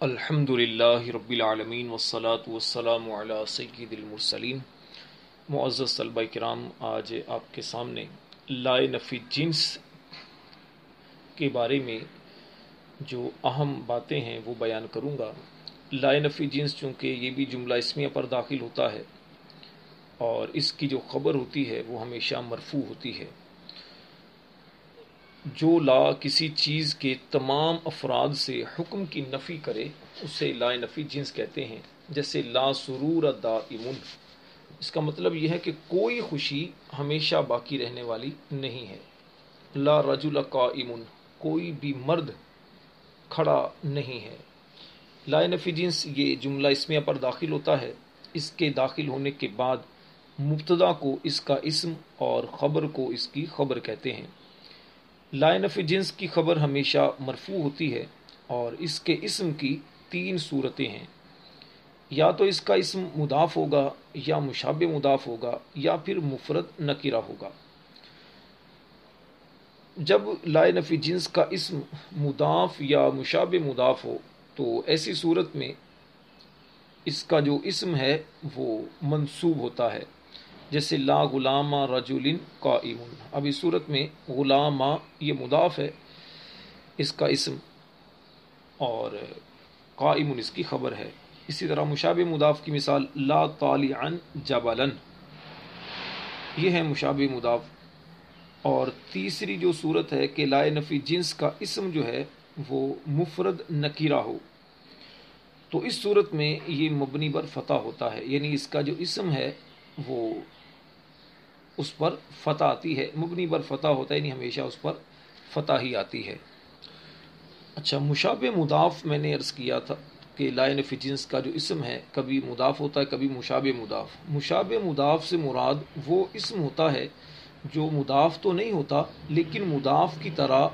الحمد للہ رب العالمین والصلاة والسلام علی سید المرسلین۔ معزز طلبہ کرام، آج آپ کے سامنے لائے نفی جنس کے بارے میں جو اہم باتیں ہیں وہ بیان کروں گا۔ لائے نفی جنس چونکہ یہ بھی جملہ اسمیہ پر داخل ہوتا ہے اور اس کی جو خبر ہوتی ہے وہ ہمیشہ مرفوع ہوتی ہے۔ جو لا کسی چیز کے تمام افراد سے حکم کی نفی کرے اسے لائے نفی جنس کہتے ہیں۔ جیسے لا سرور دائم، اس کا مطلب یہ ہے کہ کوئی خوشی ہمیشہ باقی رہنے والی نہیں ہے۔ لا رجل قائم، کوئی بھی مرد کھڑا نہیں ہے۔ لائے نفی جنس یہ جملہ اسمیہ پر داخل ہوتا ہے۔ اس کے داخل ہونے کے بعد مبتدا کو اس کا اسم اور خبر کو اس کی خبر کہتے ہیں۔ لائے نفی جنس کی خبر ہمیشہ مرفوع ہوتی ہے اور اس کے اسم کی تین صورتیں ہیں۔ یا تو اس کا اسم مضاف ہوگا، یا مشابہ مضاف ہوگا، یا پھر مفرد نکرہ ہوگا۔ جب لائے نفی جنس کا اسم مضاف یا مشابہ مضاف ہو تو ایسی صورت میں اس کا جو اسم ہے وہ منصوب ہوتا ہے۔ جیسے لا غلام رجل قائم، اب اس صورت میں غلام یہ مضاف ہے اس کا اسم اور قائم اس کی خبر ہے۔ اسی طرح مشابہ مضاف کی مثال لا طالعا جبلا، یہ ہے مشابہ مضاف۔ اور تیسری جو صورت ہے کہ لائے نفی جنس کا اسم جو ہے وہ مفرد نکرہ ہو، تو اس صورت میں یہ مبنی بر فتح ہوتا ہے، یعنی اس کا جو اسم ہے وہ اس پر فتح آتی ہے، مبنی بر فتح ہوتا ہے، یعنی ہمیشہ اس پر فتح ہی آتی ہے۔ اچھا، مشابہ مضاف میں نے عرض کیا تھا کہ لائے نفی جنس کا جو اسم ہے کبھی مضاف ہوتا ہے کبھی مشابہ مضاف۔ مشابہ مضاف سے مراد وہ اسم ہوتا ہے جو مضاف تو نہیں ہوتا لیکن مضاف کی طرح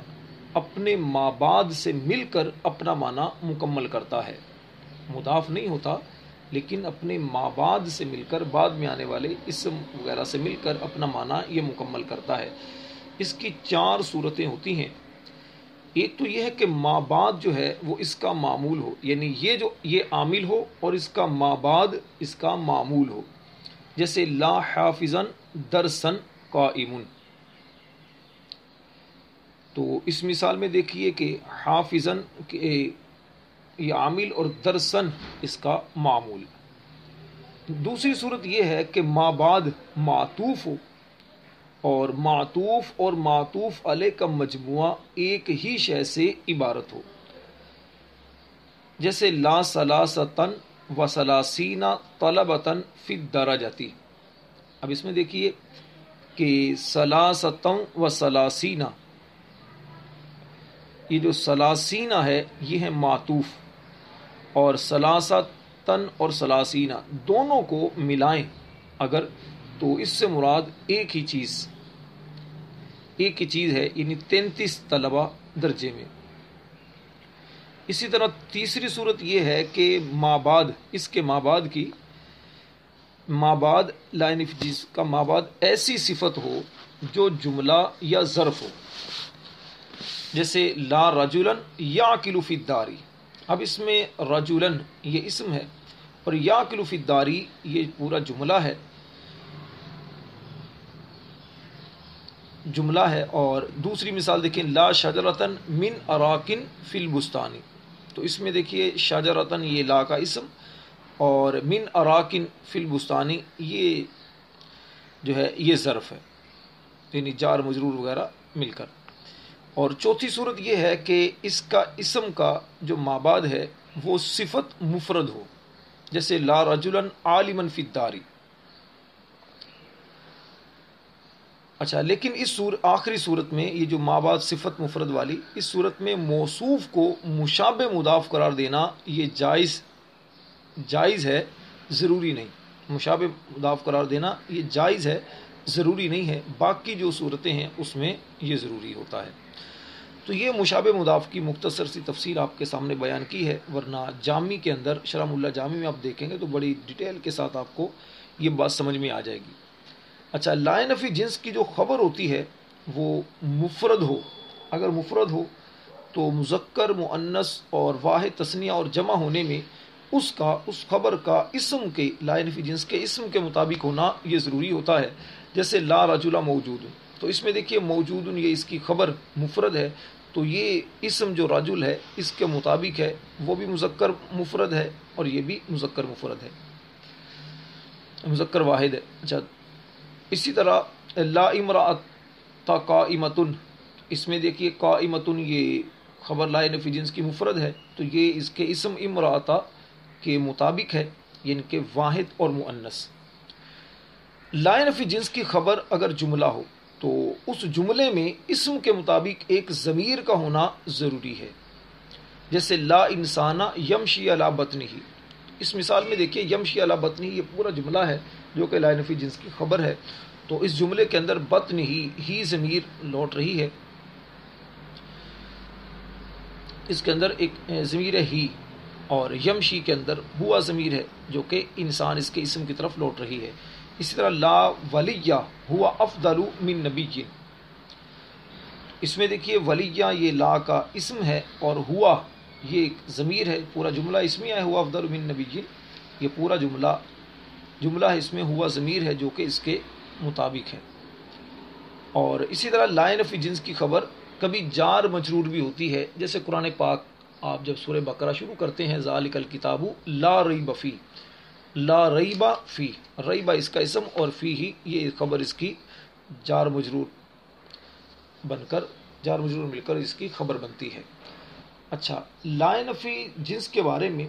اپنے مابعد سے مل کر اپنا معنی مکمل کرتا ہے۔ مضاف نہیں ہوتا لیکن اپنے مابعد سے مل کر بعد میں آنے والے اسم وغیرہ سے مل کر اپنا معنی یہ مکمل کرتا ہے۔ اس کی چار صورتیں ہوتی ہیں۔ ایک تو یہ ہے کہ مابعد جو ہے وہ اس کا معمول ہو، یعنی یہ عامل ہو اور اس کا مابعد اس کا معمول ہو۔ جیسے لا حافظا درسا قائم، تو اس مثال میں دیکھیے کہ حافظا یہ عامل اور درسن اس کا معمول۔ دوسری صورت یہ ہے کہ مابعد معطوف ہو اور معطوف علیہ کا مجموعہ ایک ہی شے سے عبارت ہو۔ جیسے لا ثلاثتن و ثلاثین طلبتن فی الدرجتی، اب اس میں دیکھیے کہ ثلاثتن و ثلاثین، یہ جو ثلاثین ہے یہ ہے معطوف، اور ثلاثتن اور ثلاثین دونوں کو ملائیں اگر تو اس سے مراد ایک ہی چیز ہے، یعنی 33 طلبہ درجے میں۔ اسی طرح تیسری صورت یہ ہے کہ مابعد، اس کے مابعد لائے نفی جنس کا مابعد ایسی صفت ہو جو جملہ یا ظرف ہو۔ جیسے لا رجلا یعقل فی الدار، اب اس میں رجلا یہ اسم ہے اور یعقل فی الدار یہ پورا جملہ ہے۔ اور دوسری مثال دیکھیں لا شجرتن من اراکن فی البستان، تو اس میں دیکھیے شجرتن یہ لا کا اسم اور من اراکن فی البستان یہ جو ہے یہ ظرف ہے، یعنی جار مجرور وغیرہ مل کر۔ اور چوتھی صورت یہ ہے کہ اس کا اسم کا جو مابعد ہے وہ صفت مفرد ہو، جیسے لا رجلا عالما فی الدار۔ اچھا، لیکن اس آخری صورت میں یہ جو مابعد صفت مفرد والی، اس صورت میں موصوف کو مشابہ مضاف قرار دینا یہ جائز ہے، ضروری نہیں۔ مشابہ مضاف قرار دینا یہ جائز ہے، ضروری نہیں ہے۔ باقی جو صورتیں ہیں اس میں یہ ضروری ہوتا ہے۔ تو یہ مشابہ مضاف کی مختصر سی تفصیل آپ کے سامنے بیان کی ہے، ورنہ جامی کے اندر شرح ملا جامی میں آپ دیکھیں گے تو بڑی ڈیٹیل کے ساتھ آپ کو یہ بات سمجھ میں آ جائے گی۔ اچھا، لائے نفی جنس کی جو خبر ہوتی ہے وہ مفرد ہو، اگر مفرد ہو تو مذکر مؤنث اور واحد تثنیہ اور جمع ہونے میں اس خبر کا اسم کے لا نفی جنس کے اسم کے مطابق ہونا یہ ضروری ہوتا ہے. جیسے لا رجل موجود، تو اس میں دیکھیے موجود یہ اس کی خبر مفرد ہے، تو یہ اسم جو رجل ہے اس کے مطابق ہے، وہ بھی مذکر مفرد ہے اور یہ بھی مذکر مفرد ہے، مذکر واحد ہے. اچھا، اسی طرح لا امرأۃ قائمۃ، اس میں دیکھیے قائمۃ یہ خبر لا نفی جنس کی مفرد ہے، تو یہ اس کے اسم امرأۃ کے مطابق ہے، یعنی کہ واحد اور مؤنث. لا نفی جنس کی خبر اگر جملہ ہو تو اس جملے میں اسم کے مطابق ایک ضمیر کا ہونا ضروری ہے. جیسے لا انسان یمشی علی بطنہ، اس مثال میں دیکھیے یمشی علی بطنہ یہ پورا جملہ ہے جو کہ لا نفی جنس کی خبر ہے، تو اس جملے کے اندر بطن ہی ضمیر لوٹ رہی ہے، اس کے اندر ایک ضمیر ہے ہی، اور یمشی کے اندر ہوا ضمیر ہے جو کہ انسان اس کے اسم کی طرف لوٹ رہی ہے. اسی طرح لا ولیہ ہوا افضل من نبی، اس میں دیکھیے ولیہ یہ لا کا اسم ہے اور ہوا یہ ایک ضمیر ہے، پورا جملہ اسمیہ ہے، ہوا افضل من نبی، یہ پورا جملہ ہے، اس میں ہوا ضمیر ہے جو کہ اس کے مطابق ہے. اور اسی طرح لا نفی جنس کی خبر کبھی جار مجرور بھی ہوتی ہے. جیسے قرآن پاک آپ جب سورہ بقرہ شروع کرتے ہیں ذالک الکتاب لا ریب فی، لا ریب فی، ریبہ اس کا اسم اور فی ہی یہ خبر اس کی جار مجرور مل کر اس کی خبر بنتی ہے. اچھا، لا نفی جنس کے بارے میں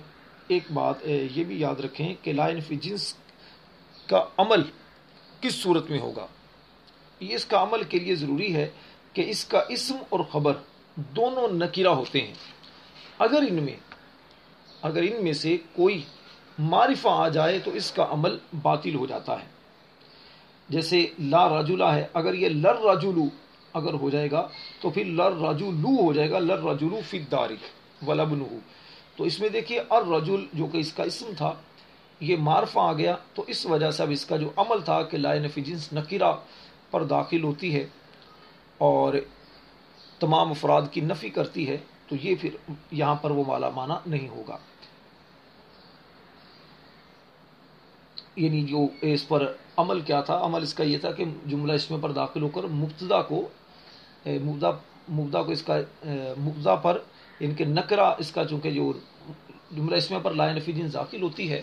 ایک بات یہ بھی یاد رکھیں کہ لا نفی جنس کا عمل کس صورت میں ہوگا. یہ اس کا عمل کے لیے ضروری ہے کہ اس کا اسم اور خبر دونوں نکرہ ہوتے ہیں. اگر ان میں سے کوئی معرفہ آ جائے تو اس کا عمل باطل ہو جاتا ہے. جیسے لا رجلہ ہے، اگر یہ لر رجلو اگر ہو جائے گا تو پھر لر رجلو ہو جائے گا، لر رجلو فی الدار ولبنہ. تو اس میں دیکھیے الرجل جو کہ اس کا اسم تھا یہ معرفہ آ گیا، تو اس وجہ سے اب اس کا جو عمل تھا کہ لا نفی جنس نکرہ پر داخل ہوتی ہے اور تمام افراد کی نفی کرتی ہے، تو یہ پھر یہاں پر وہ مالا مانا نہیں ہوگا. یعنی جو اس پر عمل کیا تھا، عمل اس کا یہ تھا کہ جملہ اسم پر داخل ہو کر مبتدا کو اس کا مبتدا پر ان کے نکرہ اس کا چونکہ جو جملہ اسم پر لا نفی جنس داخل ہوتی ہے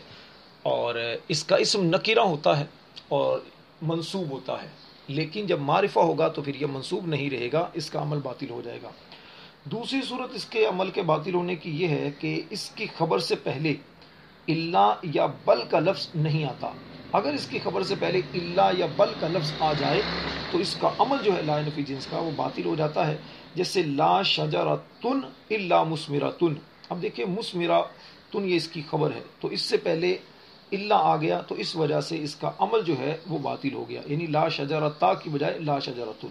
اور اس کا اسم نکرہ ہوتا ہے اور منصوب ہوتا ہے، لیکن جب معرفہ ہوگا تو پھر یہ منصوب نہیں رہے گا، اس کا عمل باطل ہو جائے گا. دوسری صورت اس کے عمل کے باطل ہونے کی یہ ہے کہ اس کی خبر سے پہلے الا یا بل کا لفظ نہیں آتا. اگر اس کی خبر سے پہلے الا یا بل کا لفظ آ جائے تو اس کا عمل جو ہے لا نفی جنس کا وہ باطل ہو جاتا ہے. جیسے لا شجرۃ الا مثمرۃ، اب دیکھیں مثمرۃ یہ اس کی خبر ہے، تو اس سے پہلے الا آ گیا تو اس وجہ سے اس کا عمل جو ہے وہ باطل ہو گیا، یعنی لا شجرۃ کی بجائے لا شجرۃ.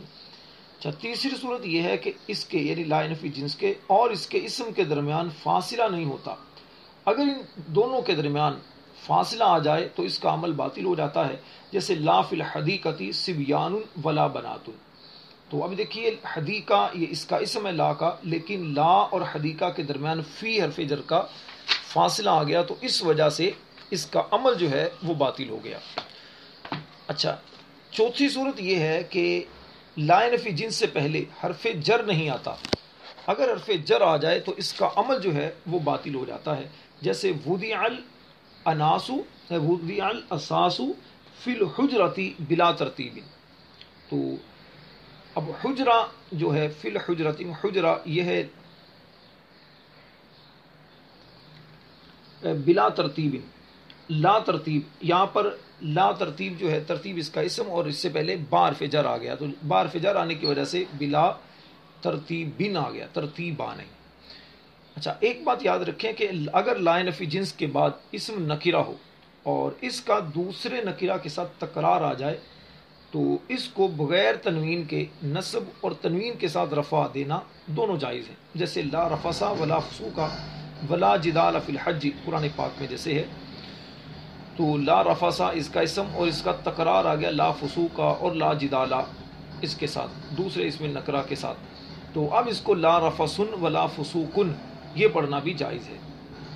اچھا، تیسری صورت یہ ہے کہ اس کے یعنی لا نفی جنس کے اور اس کے اسم کے درمیان فاصلہ نہیں ہوتا. اگر ان دونوں کے درمیان فاصلہ آ جائے تو اس کا عمل باطل ہو جاتا ہے. جیسے لا فی الحدیقۃ صبیان ولا بنات، تو اب دیکھیے حدیقہ یہ اس کا اسم ہے لا کا، لیکن لا اور حدیقہ کے درمیان فی حرف جر کا فاصلہ آ گیا تو اس وجہ سے اس کا عمل جو ہے وہ باطل ہو گیا. اچھا، چوتھی صورت یہ ہے کہ لا نفی جنس سے پہلے حرف جر نہیں آتا. اگر حرف جر آ جائے تو اس کا عمل جو ہے وہ باطل ہو جاتا ہے. جیسے وضع الاساس فی الحجرۃ بلا ترتیب، تو اب حجرہ جو ہے فی الحجرۃ، حجرہ یہ ہے بلا ترتیب، لا ترتیب، یہاں پر لا ترتیب جو ہے ترتیب اس کا اسم اور اس سے پہلے با حرف جر آ گیا، تو با حرف جر آنے کی وجہ سے بلا ترتیب بن آ گیا، ترتیب آ نہیں. اچھا، ایک بات یاد رکھیں کہ اگر لا نفی جنس کے بعد اسم نکرہ ہو اور اس کا دوسرے نکرہ کے ساتھ تکرار آ جائے تو اس کو بغیر تنوین کے نصب اور تنوین کے ساتھ رفع دینا دونوں جائز ہیں. جیسے لا رفث ولا فسوق ولا جدال فی الحج، قرآن پاک میں جیسے ہے، تو لا رفث اس کا اسم اور اس کا تکرار آ گیا لا فسوق اور لا جدال اس کے ساتھ دوسرے اسم نکرہ کے ساتھ. تو اب اس کو لا رفسن ولا فسوقن یہ پڑھنا بھی جائز ہے،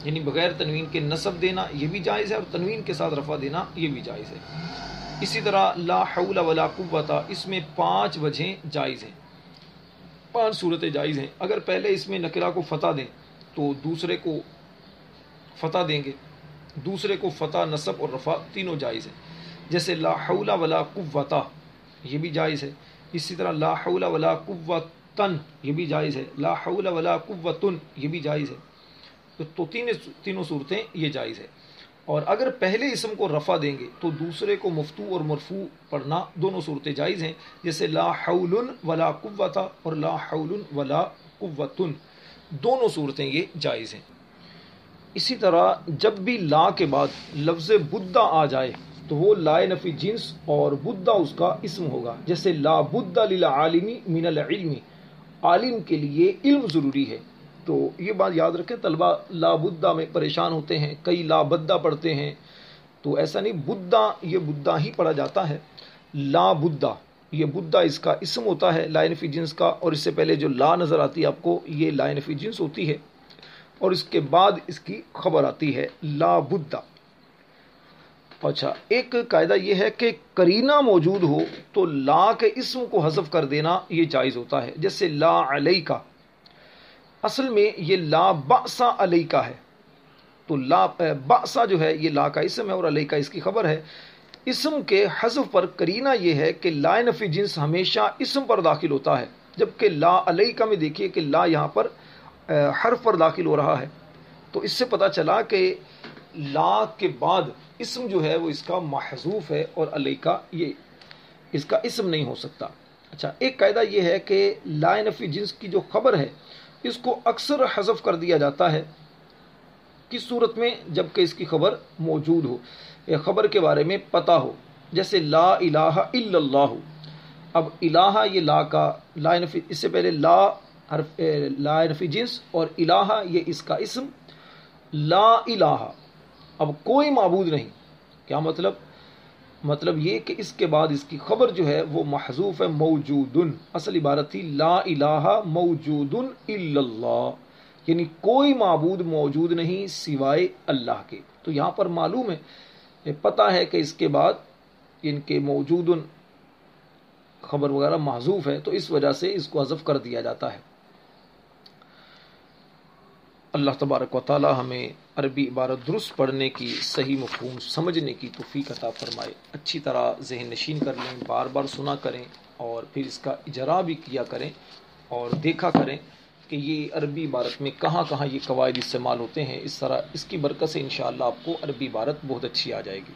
یعنی بغیر تنوین کے نصب دینا یہ بھی جائز ہے، اور تنوین کے ساتھ رفع دینا یہ بھی جائز ہے۔ اسی طرح لا حول ولا قوت، اس میں 5 وجہیں جائز ہیں، 5 صورتیں جائز ہیں۔ اگر پہلے اس میں نکرہ کو فتح دیں تو دوسرے کو فتح دیں گے، دوسرے کو فتح، نصب اور رفع تینوں جائز ہیں، جیسے لا حول ولا قوت یہ بھی جائز ہے۔ اسی طرح لا حول ولا قوتن یہ بھی جائز ہے، لا حول ولا قوتن یہ بھی جائز ہے۔ تو تینوں صورتیں یہ جائز ہے۔ اور اگر پہلے اسم کو رفع دیں گے تو دوسرے کو مفتوح اور مرفوع پڑھنا دونوں صورتیں جائز ہیں، جیسے لا حول ولا قوت اور لا حول ولا قوتن دونوں صورتیں یہ جائز ہیں۔ اسی طرح جب بھی لا کے بعد لفظ بدہ آ جائے تو وہ لا نفی جنس اور بدہ اس کا اسم ہوگا، جیسے لا بد للعالم من العلم، عالم کے لیے علم ضروری ہے۔ تو یہ بات یاد رکھیں، طلبہ لا بدہ میں پریشان ہوتے ہیں، کئی لا بدہ پڑھتے ہیں، تو ایسا نہیں، بدہ یہ بدہ ہی پڑھا جاتا ہے۔ لا بدہ یہ بدہ اس کا اسم ہوتا ہے لا نفی جنس کا، اور اس سے پہلے جو لا نظر آتی ہے آپ کو یہ لا نفی جنس ہوتی ہے، اور اس کے بعد اس کی خبر آتی ہے لا بدہ۔ اچھا، ایک قاعدہ یہ ہے کہ قرینہ موجود ہو تو لا کے اسم کو حذف کر دینا یہ جائز ہوتا ہے، جیسے لا علیکہ، اصل میں یہ لا بأس علیکہ ہے، تو لا بأس جو ہے یہ لا کا اسم ہے اور علیکہ اس کی خبر ہے۔ اسم کے حذف پر قرینہ یہ ہے کہ لا نفی جنس ہمیشہ اسم پر داخل ہوتا ہے، جبکہ لا علیکہ میں دیکھیے کہ لا یہاں پر حرف پر داخل ہو رہا ہے، تو اس سے پتہ چلا کہ لا کے بعد اسم جو ہے وہ اس کا محذوف ہے، اور علیکہ یہ اس کا اسم نہیں ہو سکتا۔ اچھا، ایک قاعدہ یہ ہے کہ لا نفی جنس کی جو خبر ہے اس کو اکثر حذف کر دیا جاتا ہے، کس صورت میں؟ جبکہ اس کی خبر موجود ہو، خبر کے بارے میں پتہ ہو، جیسے لا الہ الا اللہ۔ اب الہ یہ لا کا لا نفی، اس سے پہلے لا نفی جنس اور الہ یہ اس کا اسم، لا الہ اب کوئی معبود نہیں، کیا مطلب یہ کہ اس کے بعد اس کی خبر جو ہے وہ محذوف ہے، موجودن، اصل عبارت تھی لا الہ موجود الا اللہ، یعنی کوئی معبود موجود نہیں سوائے اللہ کے۔ تو یہاں پر معلوم ہے، پتہ ہے کہ اس کے بعد ان کے موجودن خبر وغیرہ محذوف ہے، تو اس وجہ سے اس کو حذف کر دیا جاتا ہے۔ اللہ تبارک و تعالی ہمیں عربی عبارت درست پڑھنے کی، صحیح مفہوم سمجھنے کی توفیق عطا فرمائے۔ اچھی طرح ذہن نشین کر لیں، بار بار سنا کریں، اور پھر اس کا اجرا بھی کیا کریں، اور دیکھا کریں کہ یہ عربی عبارت میں کہاں کہاں یہ قواعد استعمال ہوتے ہیں۔ اس طرح اس کی برکت سے انشاءاللہ آپ کو عربی عبارت بہت اچھی آ جائے گی۔